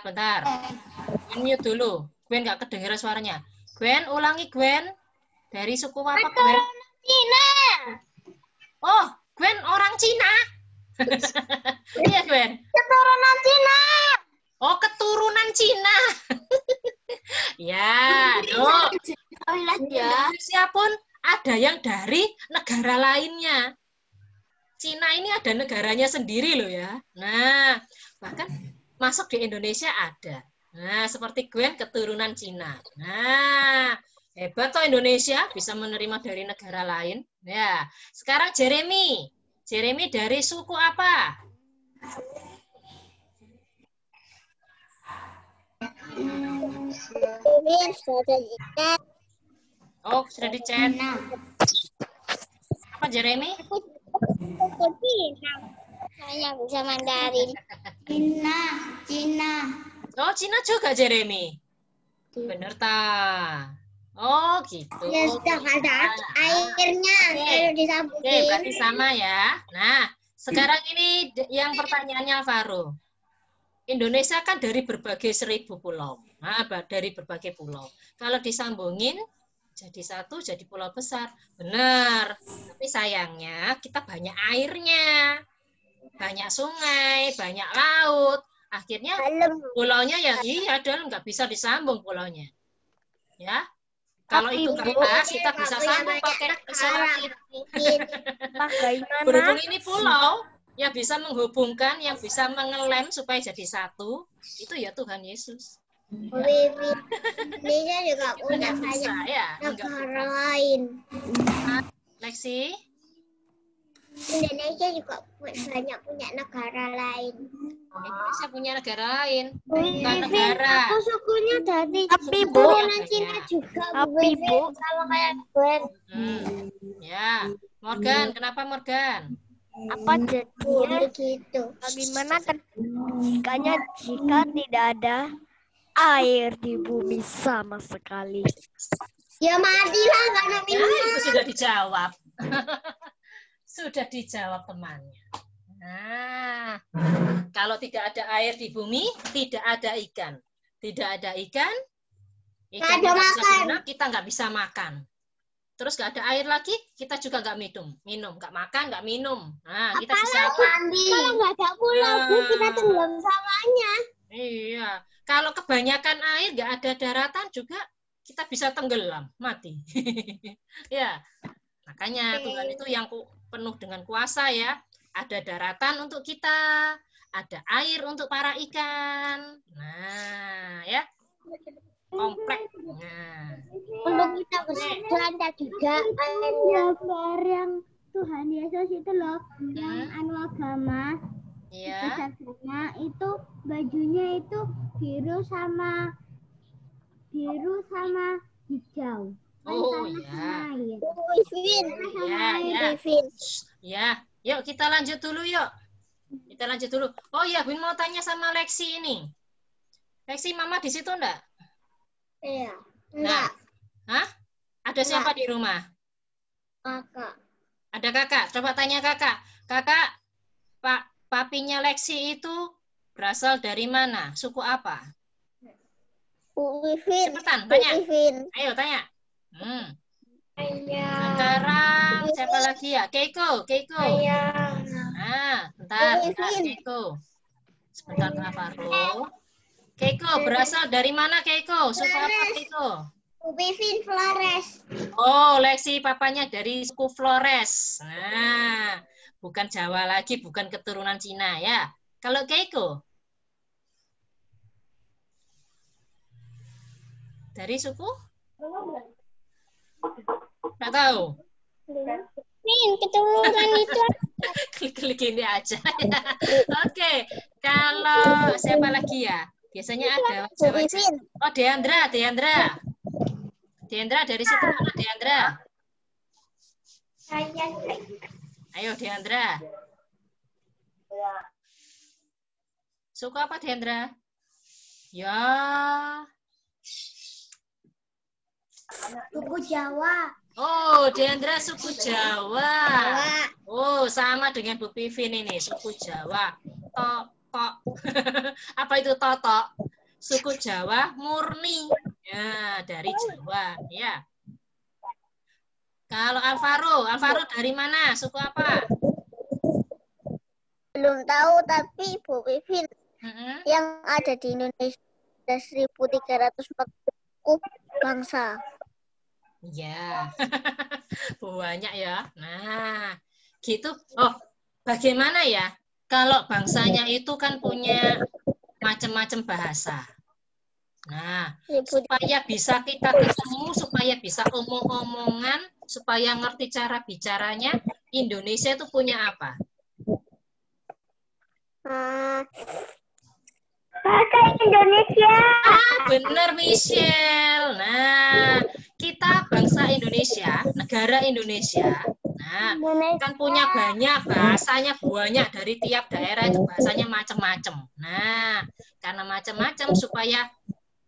Bentar. Gwen mute dulu. Gwen nggak kedengeran suaranya. Gwen, ulangi Gwen. Dari suku apa Gwen? Cina. Oh, Gwen orang Cina. Iya Gwen. Keturunan Cina. Oh, keturunan Cina. Ya, dok. Indonesia pun ada yang dari negara lainnya. Cina ini ada negaranya sendiri loh ya. Nah, bahkan masuk di Indonesia ada. Nah, seperti Gwen keturunan Cina. Nah, hebat toh Indonesia bisa menerima dari negara lain. Ya, sekarang Jeremy. Jeremy dari suku apa? Oh, sudah di chat. Apa Jeremy? Saya bisa Mandarin. Cina. Oh, Cina juga Jeremy. Bener ta? Oh, gitu. Ya sudah ada airnya. Kalau disabutin. Oke, berarti sama ya. Nah, sekarang ini yang pertanyaannya Alvaro. Indonesia kan dari berbagai 1000 pulau. Nah, dari berbagai pulau. Kalau disambungin jadi satu, jadi pulau besar. Benar. Tapi sayangnya kita banyak airnya. Banyak sungai, banyak laut. Akhirnya pulaunya ya iya dalam, nggak bisa disambung pulaunya. Ya. Kalau itu kertas, kita bisa sambung pakai selotip. Berhubung ini pulau, yang bisa menghubungkan, yang bisa mengelem supaya jadi satu, itu ya Tuhan Yesus. Indonesia juga punya banyak negara lain. Lexi? Indonesia juga banyak punya negara lain. Indonesia punya negara lain. Bukan negara. Aku sukunya dari Tapi, Bu. keturunan Cina juga. Tapi, Bu. Sama kayak Gwen. Ya, Morgan, kenapa Morgan? Apa jadinya? Gitu. Bagaimana jika tidak ada air di bumi sama sekali? Ya matilah karena Ya, itu sudah dijawab. Sudah dijawab temannya. Nah, kalau tidak ada air di bumi, tidak ada ikan. Tidak ada ikan Nggak ada makan. Kita nggak bisa makan. Terus nggak ada air lagi, kita juga nggak minum. Nggak makan, nggak minum. Nah, kita bisa mandi. Kalau nggak ada pulau, Bu, kita tenggelam samanya. Iya. Kalau kebanyakan air, nggak ada daratan juga, kita bisa tenggelam, mati. Ya. Makanya Tuhan itu yang penuh dengan kuasa ya. Ada daratan untuk kita, ada air untuk para ikan. Nah, ya. Komplek. Nah. Untuk kita bercanda juga. Gambar yang Tuhan Yesus itu loh, yang agama. Iya. Itu bajunya itu biru sama hijau. Oh ya. Ya. Ya, yuk kita lanjut dulu yuk. Kita lanjut dulu. Oh ya, Bun mau tanya sama Lexi ini. Lexi, Mama di situ enggak? Iya. Nah. Hah? Ada siapa di rumah? Kakak. Ada kakak. Coba tanya kakak. Kakak, papinya Lexi itu berasal dari mana? Suku apa? Cepetan, tanya. Ayo tanya. Sekarang siapa lagi ya? Keiko. Nah, bentar, Keiko. Sebentar, Pak Faru. Keiko, berasal dari mana Keiko? Suku apa Keiko? Vivin Flores. Oh, Lexi papanya dari suku Flores. Nah, bukan Jawa lagi, bukan keturunan Cina ya. Kalau Keiko? Dari suku? Nggak tahu. Keturunan itu. Klik-klik ini aja. Oke, kalau siapa lagi ya? Biasanya ada Jawa. Oh, Deandra. Deandra dari suku mana Deandra? Ayo Deandra. Suku apa Deandra? Ya. Suku Jawa. Oh, Deandra suku Jawa. Oh, sama dengan Bu Pivin ini, suku Jawa. Totok. Apa itu totok? Suku Jawa murni. Ya, dari Jawa, ya. Kalau Alvaro dari mana? Suku apa? Belum tahu, tapi Bu Pivin yang ada di Indonesia ada 1.340 suku bangsa. Ya, banyak ya. Nah, gitu. Oh, bagaimana ya? Kalau bangsanya itu kan punya macam-macam bahasa. Nah, supaya bisa kita ketemu, supaya bisa omong-omongan, supaya ngerti cara bicaranya, Indonesia itu punya apa? Bahasa Indonesia. Bener, Michelle. Nah, kita bangsa Indonesia, negara Indonesia. Nah, kan punya banyak bahasanya, banyak dari tiap daerah itu bahasanya macam-macam. Nah, karena macam-macam supaya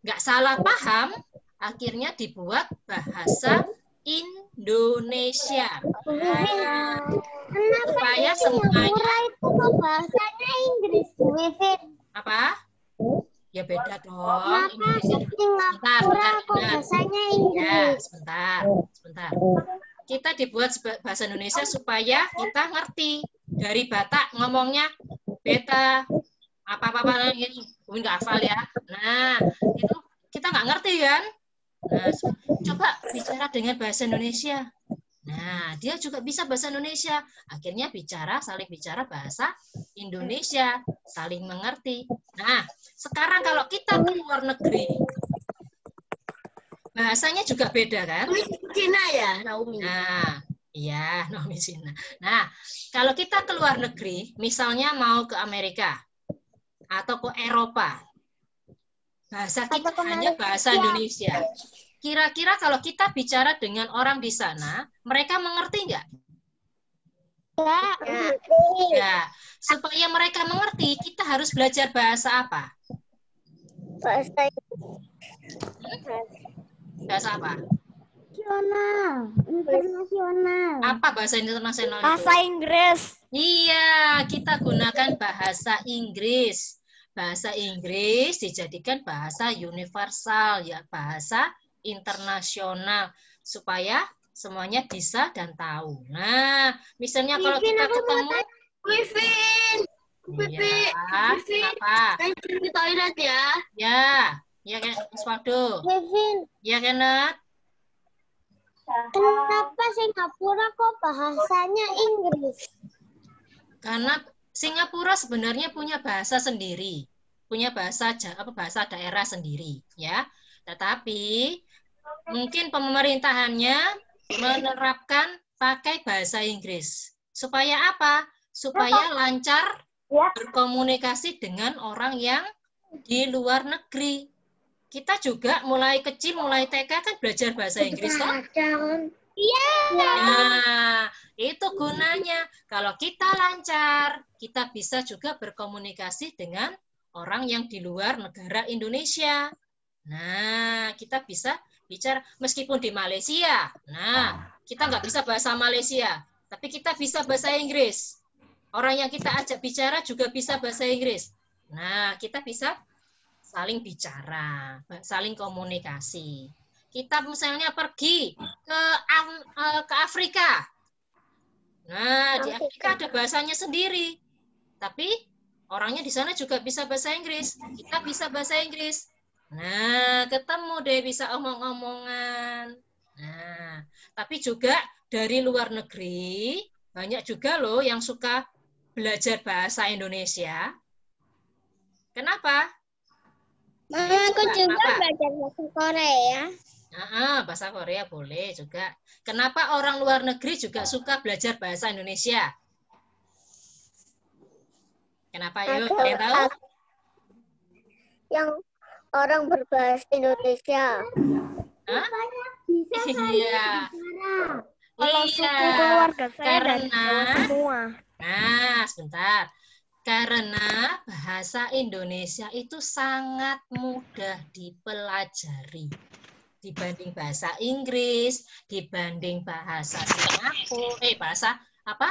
nggak salah paham, akhirnya dibuat bahasa Indonesia. Nah, supaya semuanya itu bahasanya Inggris, Wivin. apa? Ya beda dong. Kenapa Indonesia. Singapura kok bahasanya Inggris? Ya, sebentar. Kita dibuat bahasa Indonesia supaya kita ngerti. Dari Batak ngomongnya beta, apa-apa ini, gue nggak hafal ya. Nah, itu kita nggak ngerti kan? Nah, coba bicara dengan bahasa Indonesia. Nah, dia juga bisa bahasa Indonesia. Akhirnya saling bicara bahasa Indonesia, saling mengerti. Nah, sekarang kalau kita ke luar negeri, bahasanya juga beda kan? Cina ya, Naomi. Nah, iya, Naomi Cina. Nah, kalau kita ke luar negeri, misalnya mau ke Amerika atau ke Eropa, bahasa kita hanya bahasa Indonesia. Kira-kira kalau kita bicara dengan orang di sana, mereka mengerti nggak? Ya, supaya mereka mengerti, kita harus belajar bahasa apa? Bahasa Bahasa apa? Internasional. Apa bahasa internasional itu? Bahasa Inggris. Iya, kita gunakan bahasa Inggris. Bahasa Inggris dijadikan bahasa universal, ya, bahasa internasional, supaya semuanya bisa dan tahu. Nah, misalnya kalau kita ketemu, Vivi, kenapa? saya pergi toilet ya. Ya kan, Osvaldo. Kevin, Ya, Kenneth. kenapa Singapura kok bahasanya Inggris? Karena Singapura sebenarnya punya bahasa sendiri, punya bahasa daerah sendiri, ya. Tetapi mungkin pemerintahannya menerapkan pakai bahasa Inggris. Supaya apa? Supaya lancar berkomunikasi dengan orang yang di luar negeri. Kita juga mulai kecil, mulai TK kan belajar bahasa Inggris, toh? Iya. Nah, itu gunanya. Kalau kita lancar, kita bisa juga berkomunikasi dengan orang yang di luar negara Indonesia. Nah, kita bisa bicara meskipun di Malaysia. Nah, kita nggak bisa bahasa Malaysia, tapi kita bisa bahasa Inggris. Orang yang kita ajak bicara juga bisa bahasa Inggris. Nah, kita bisa saling bicara, saling komunikasi. Kita misalnya pergi ke Afrika. Nah, di Afrika ada bahasanya sendiri. Tapi orangnya di sana juga bisa bahasa Inggris. Kita bisa bahasa Inggris. Nah, ketemu deh bisa omong-omongan. Nah, tapi juga dari luar negeri, banyak juga loh yang suka belajar bahasa Indonesia. Kenapa? Aku juga belajar bahasa Korea. Bahasa Korea boleh juga. Kenapa orang luar negeri juga suka belajar bahasa Indonesia? Kenapa? Yuk, kalian tahu? Yang orang berbahasa Indonesia. Hah? Bisa Iya. Kalau Iya. suku keluarga saya dari Karena, Jawa semua. nah, sebentar. Karena bahasa Indonesia itu sangat mudah dipelajari dibanding bahasa Inggris, dibanding bahasa Singapura, bahasa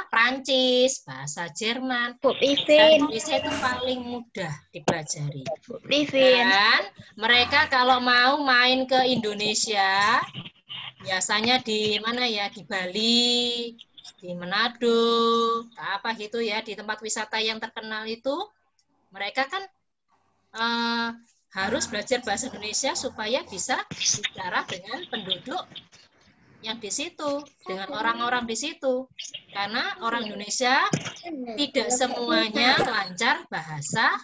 Prancis, bahasa Jerman. Bahasa Indonesia itu paling mudah dipelajari. Dan mereka kalau mau main ke Indonesia, biasanya di mana ya? Di Bali, di Manado, apa gitu ya, di tempat wisata yang terkenal itu, mereka kan harus belajar bahasa Indonesia supaya bisa bicara dengan penduduk yang di situ, dengan orang-orang di situ. Karena orang Indonesia tidak semuanya lancar bahasa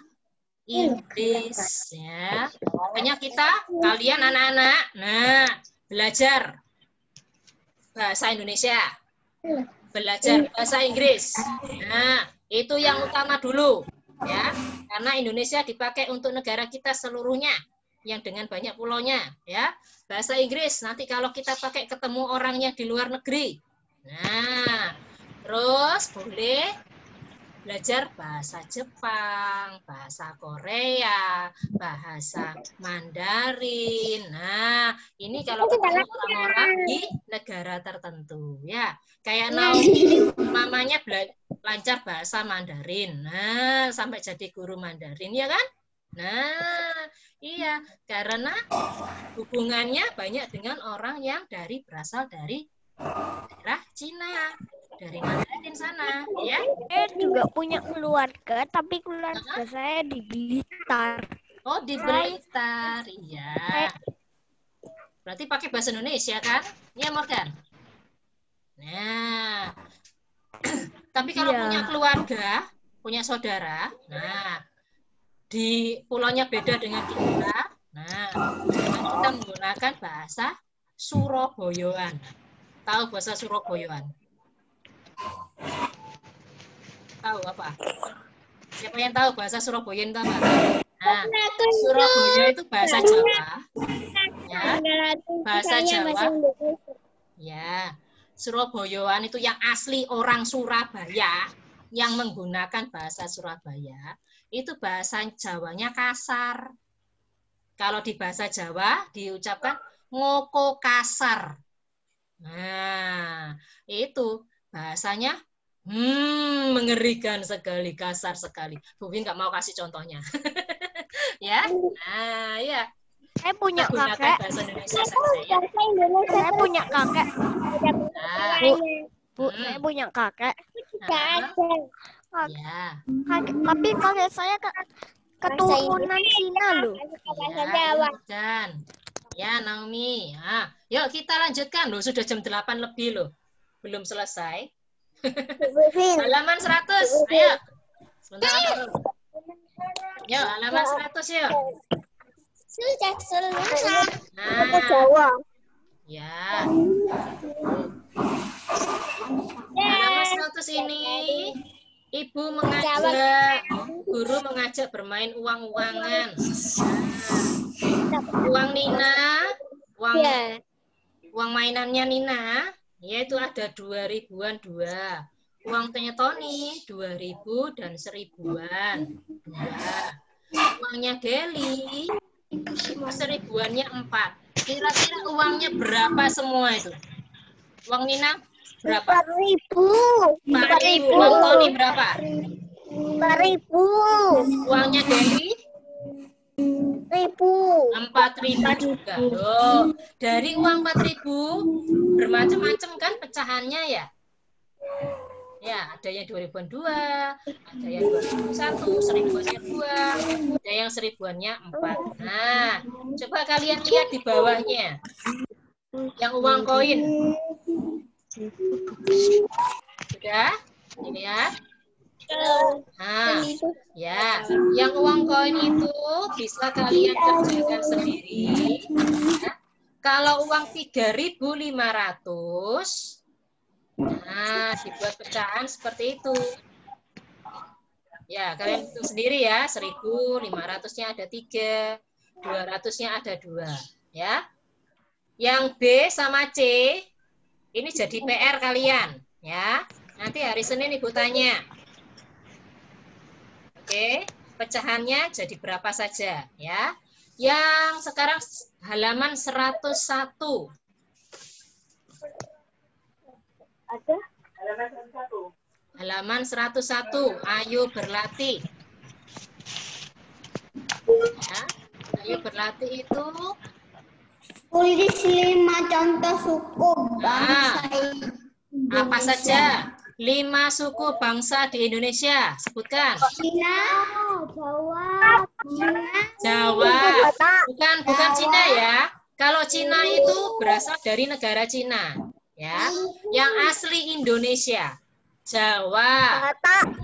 Inggris, ya. Makanya kalian anak-anak, nah, belajar bahasa Indonesia, belajar bahasa Inggris. Nah, itu yang utama dulu, ya. Karena Indonesia dipakai untuk negara kita seluruhnya, yang dengan banyak pulaunya, ya. Bahasa Inggris nanti kalau kita pakai ketemu orangnya di luar negeri. Nah, terus boleh belajar bahasa Jepang, bahasa Korea, bahasa Mandarin. Nah, ini kalau ketemu orang-orang di negara tertentu, ya. Kayak Naomi, mamanya lancar bahasa Mandarin. Nah, sampai jadi guru Mandarin, ya kan? Nah, iya, karena hubungannya banyak dengan orang yang berasal dari daerah Cina, dari Mandarin sana, ya. Saya juga punya keluarga, tapi keluarga saya di Blitar. Oh, di Blitar, iya. Berarti pakai bahasa Indonesia kan? Iya, Morgan. Nah, tapi kalau punya keluarga, punya saudara, nah, di pulaunya beda dengan kita, nah, kita menggunakan bahasa Surabayaan. Tahu bahasa Surabayaan? Tahu apa? Siapa yang tahu bahasa Surabaya itu apa? Nah, Surabaya itu bahasa Jawa. Ya, bahasa Jawa. Ya, Surabayaan itu yang asli orang Surabaya yang menggunakan bahasa Surabaya, itu bahasa Jawanya kasar. Kalau di bahasa Jawa diucapkan ngoko kasar. Nah, itu bahasanya mengerikan sekali, kasar sekali. Bubi nggak mau kasih contohnya. Ya, nah ya. Saya punya kakek. Bahasa Indonesia saja, ya. Saya punya kakek. Nah, Bu, saya punya kakek. Ya. Tapi kakek saya keturunan Cina loh. Ya, dan ya Naomi. Nah, yuk kita lanjutkan loh, sudah jam 8 lebih loh. Belum selesai. Halaman 100. Ayo. Sebentar. Yuk, halaman 100 yuk. Sudah selesai. Nah, Jawa. ya. Halaman 100 ini Ibu mengajak, guru mengajak bermain uang-uangan. Uang Nina, uang mainannya Nina, yaitu ada 2.000-an dua. Uang Tony 2.000 dan 1.000-an dua. Uangnya Deli 1.000-annya 4. Kira-kira uangnya berapa semua itu? Uang Nina berapa? 4.000. 4.000. Uang Tony berapa? 4.000. Uangnya Deli 4.000 juga. Loh, dari uang 4.000 bermacam-macam kan pecahannya ya? Ya, ada yang 2.000-an 2, ada yang 2.001, 1.000-annya 2, ada yang 1.000-annya 4. Nah, coba kalian lihat di bawahnya. Yang uang koin. Sudah? Dilihat? Nah, ya, yang uang koin itu bisa kalian kerjakan sendiri. Ya. Kalau uang 3.500, nah, dibuat pecahan seperti itu. Ya, kalian hitung sendiri ya. 1.500-nya ada 3, 200-nya ada 2. Ya. Yang B sama C, ini jadi PR kalian. Ya. Nanti hari Senin Ibu tanya. Oke, pecahannya jadi berapa saja. Ya. Yang sekarang halaman 101. Ada Halaman 101. Ayo berlatih. Ya, ayo berlatih itu. tulis 5 contoh suku bangsa. Apa saja? 5 suku bangsa di Indonesia. Sebutkan. Cina, Jawa, Jawa. Bukan Cina ya. Kalau Cina itu berasal dari negara Cina. Ya, yang asli Indonesia. Jawa,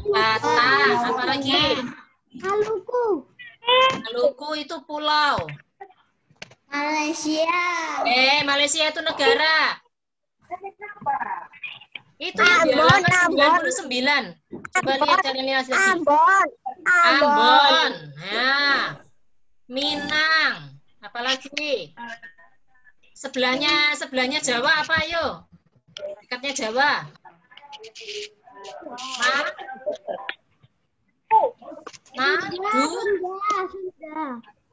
Batak, apalagi? Maluku, Maluku itu pulau. Malaysia, Malaysia itu negara. Itu yang di halaman 99. Coba lihat kalian lihat lagi. Ambon. Nah, Minang. Apalagi? Sebelahnya Jawa apa ayo? Dekatnya Jawa.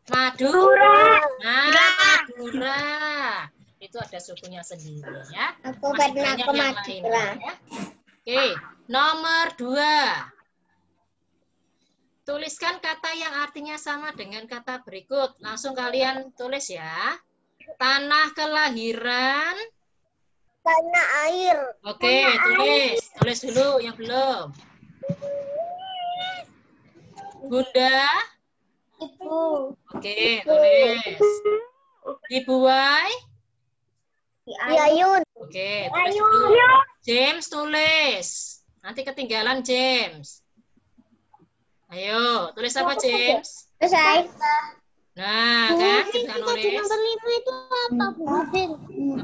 Madura. Madura. Itu ada sukunya sendiri ya. Aku Masih pernah banyak ke yang Madura. lain, ya. Oke, nomor 2. tuliskan kata yang artinya sama dengan kata berikut. Langsung kalian tulis ya. Tanah kelahiran. Tanah air. Oke, tulis. Tulis dulu yang belum. Bunda. Ibu. Oke, tulis. Ibu Wai. Yayun. Oke, tulis dulu. James tulis. Nanti ketinggalan James. Ayo, tulis apa James? Selesai. Nah, kan kita nulis. Nomor 5 itu apa, Bu?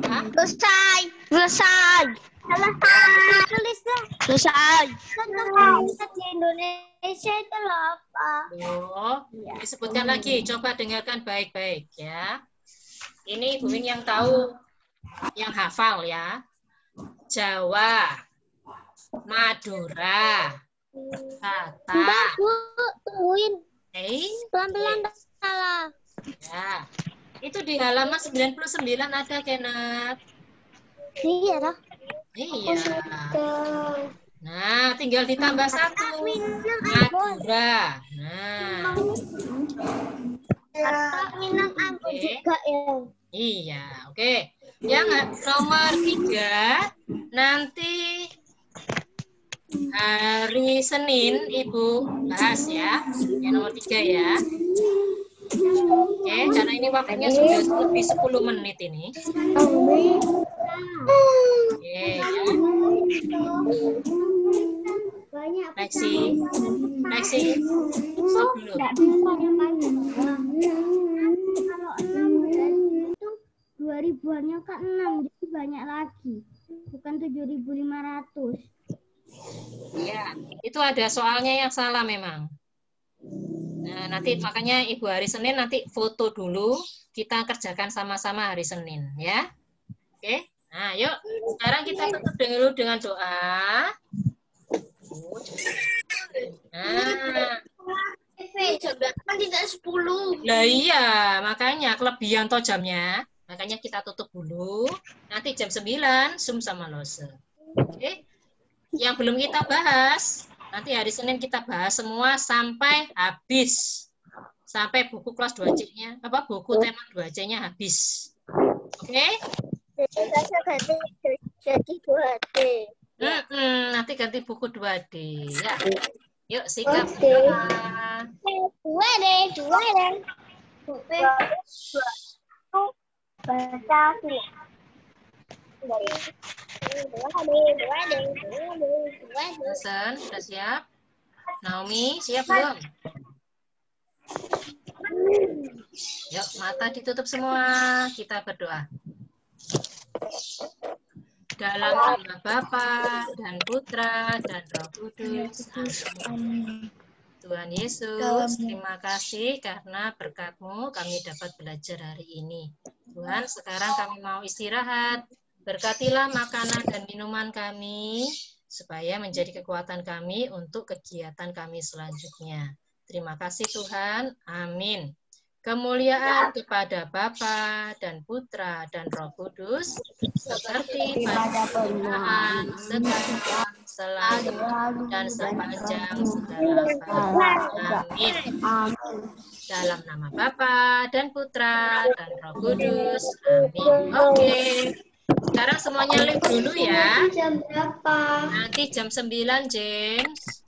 Apa? Selesai. Selesai. Selesai. Tulis deh. Selesai. Contoh di Indonesia itu apa? Oh, disebutkan lagi. Coba dengarkan baik-baik ya. Ini Ibu Win yang tahu, yang hafal ya. Jawa, Madura, Batak. Bu, tungguin. Pelan-pelan Yes. salah. Ya. Itu di halaman 99 ada Kenneth. Iya, toh. Iya. Nah, tinggal ditambah satu. Madura. Nah, Minum aku Oke. juga ya. iya. Oke. Yang nomor 3 nanti hari Senin Ibu bahas ya. Yang nomor 3 ya. Oke, karena ini waktunya sudah lebih 10 menit ini. Oke, ya. Banyak. Lexi. Stop dulu. Nggak bisa yang panjang. Kalau 6 itu 2000-annya ke 6, jadi banyak lagi. Bukan 7.500. Iya, itu ada soalnya yang salah memang. Nah, nanti makanya Ibu hari Senin nanti foto dulu, kita kerjakan sama-sama hari Senin ya. Oke. Nah, yuk sekarang kita tutup dulu dengan doa. Nah, Kan tidak 10. lah iya, makanya kelebihan toh jamnya. Makanya kita tutup dulu. Nanti jam 9 Zoom sama Lose. Oke. Yang belum kita bahas, nanti hari Senin kita bahas semua sampai habis. Sampai buku kelas 2C-nya, buku tema 2C-nya habis. Oke? Saya ganti jadi 2D. Nanti ganti buku 2D. Ya. Yuk, sikap. Oke. Doa. 2 deh. Baca sih. 2 deh. Hasan, sudah siap? Naomi, siap belum? Yuk, mata ditutup semua. Kita berdoa. Dalam nama Bapa dan Putra dan Roh Kudus. Amin. Tuhan Yesus, terima kasih karena berkat-Mu kami dapat belajar hari ini. Tuhan, sekarang kami mau istirahat. Berkatilah makanan dan minuman kami, supaya menjadi kekuatan kami untuk kegiatan kami selanjutnya. Terima kasih Tuhan. Amin. Kemuliaan kepada Bapa dan Putra dan Roh Kudus, seperti pada permulaan, sekarang, selalu, dan sepanjang segala zaman. Amin. Dalam nama Bapa dan Putra dan Roh Kudus. Amin. Oke. Sekarang semuanya live dulu ya. Jam berapa? Nanti jam 9, James.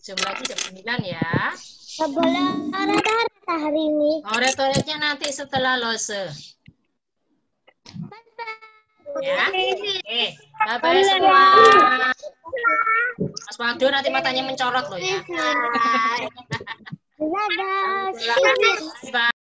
Zoom lagi jam 9 ya. Boleh rata-rata hari ini. Toret-toretnya nanti setelah Lose. Ya. Oke. Bye-bye semua. Mas Waldo nanti matanya mencorot loh ya. Dadah. Bye.